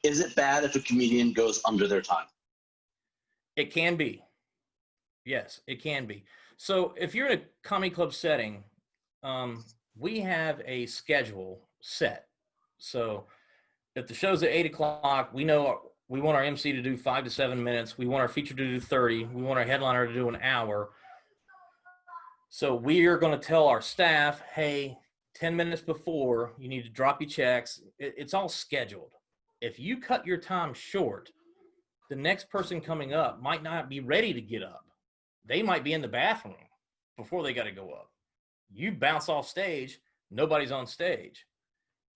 is it bad if a comedian goes under their time? It can be. Yes, it can be. So if you're in a comedy club setting, we have a schedule set. So if the show's at 8 o'clock, we know we want our MC to do 5 to 7 minutes. We want our feature to do 30. We want our headliner to do an hour. So we are going to tell our staff, hey, 10 minutes before, you need to drop your checks. It's all scheduled. If you cut your time short, the next person coming up might not be ready to get up. They might be in the bathroom before they got to go up. You bounce off stage, nobody's on stage.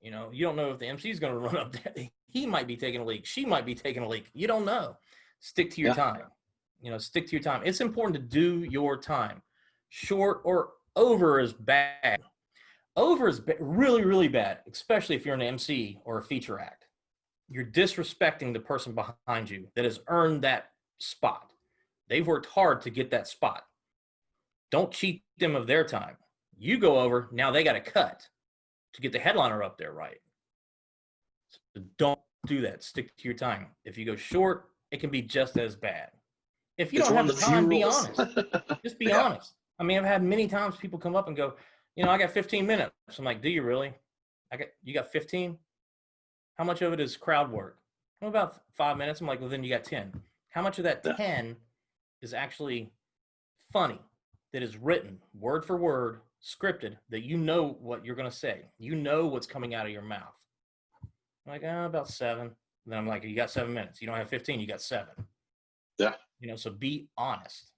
You know, you don't know if the MC is going to run up there. He might be taking a leak. She might be taking a leak. You don't know. Stick to your time. You know, stick to your time. It's important to do your time. Short or over is bad. Over is really, really bad, especially if you're an MC or a feature act. You're disrespecting the person behind you that has earned that spot. They've worked hard to get that spot. Don't cheat them of their time. You go over, now they got to cut to get the headliner up there right. So don't do that. Stick to your time. If you go short, it can be just as bad. If you don't have the time, be honest. Just be honest. I mean, I've had many times people come up and go, you know, I got 15 minutes. I'm like, do you really? You got 15? How much of it is crowd work? Well, about 5 minutes. I'm like, well, then you got 10. How much of that 10 is actually funny, that is written word for word, scripted, that you know what you're going to say? You know what's coming out of your mouth. I'm like, about 7. And then I'm like, you got 7 minutes. You don't have 15, you got 7. Yeah. You know, so be honest.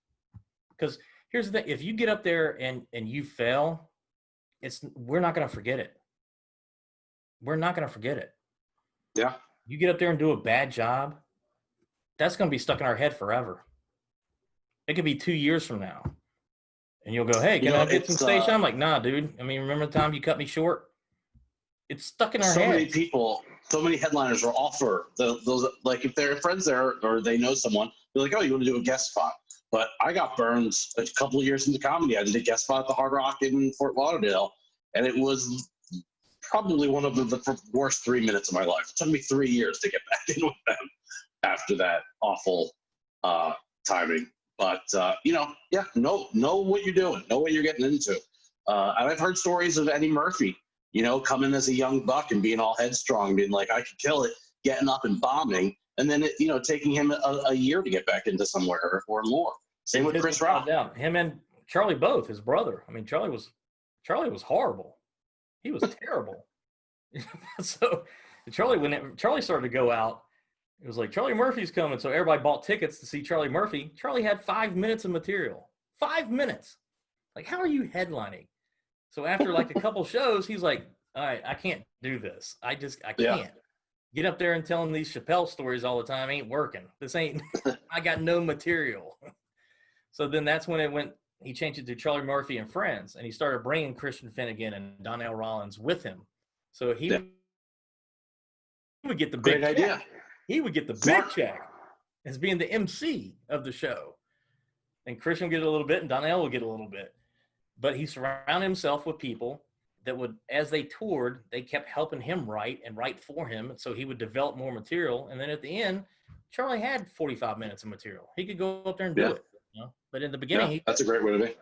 Because here's the thing, if you get up there and you fail, we're not going to forget it. We're not going to forget it. Yeah. You get up there and do a bad job, that's going to be stuck in our head forever. It could be 2 years from now. And you'll go, hey, can I get some stage time? I'm like, nah, dude. I mean, remember the time you cut me short? It's stuck in our head. So many people, so many headliners will offer those, like if they're friends there or they know someone, they're like, oh, you want to do a guest spot? But I got burned a couple of years into comedy. I did a guest spot at the Hard Rock in Fort Lauderdale, and it was probably one of the worst 3 minutes of my life. It took me 3 years to get back in with them after that awful timing. But, know what you're doing, know what you're getting into. And I've heard stories of Eddie Murphy, you know, coming as a young buck and being all headstrong, being like, I could kill it, getting up and bombing, and then, taking him a year to get back into somewhere or more. Same with Chris Rock. Him and Charlie both, his brother. I mean, Charlie was horrible. He was terrible. So when Charlie started to go out, it was like, Charlie Murphy's coming. So everybody bought tickets to see Charlie Murphy. Charlie had 5 minutes of material. 5 minutes. Like, how are you headlining? So after like a couple shows, he's like, all right, I can't do this. I can't. Get up there and telling these Chappelle stories all the time ain't working. I got no material. So then that's when he changed it to Charlie Murphy and Friends, and he started bringing Christian Finnegan and Donnell Rollins with him. So he would get the big check. Idea. He would get the big check as being the MC of the show. And Christian would get a little bit, and Donnell would get a little bit. But he surrounded himself with people that would, as they toured, they kept helping him write for him. And so he would develop more material. And then at the end, Charlie had 45 minutes of material. He could go up there and do it. You know? But in the beginning, that's a great way to be.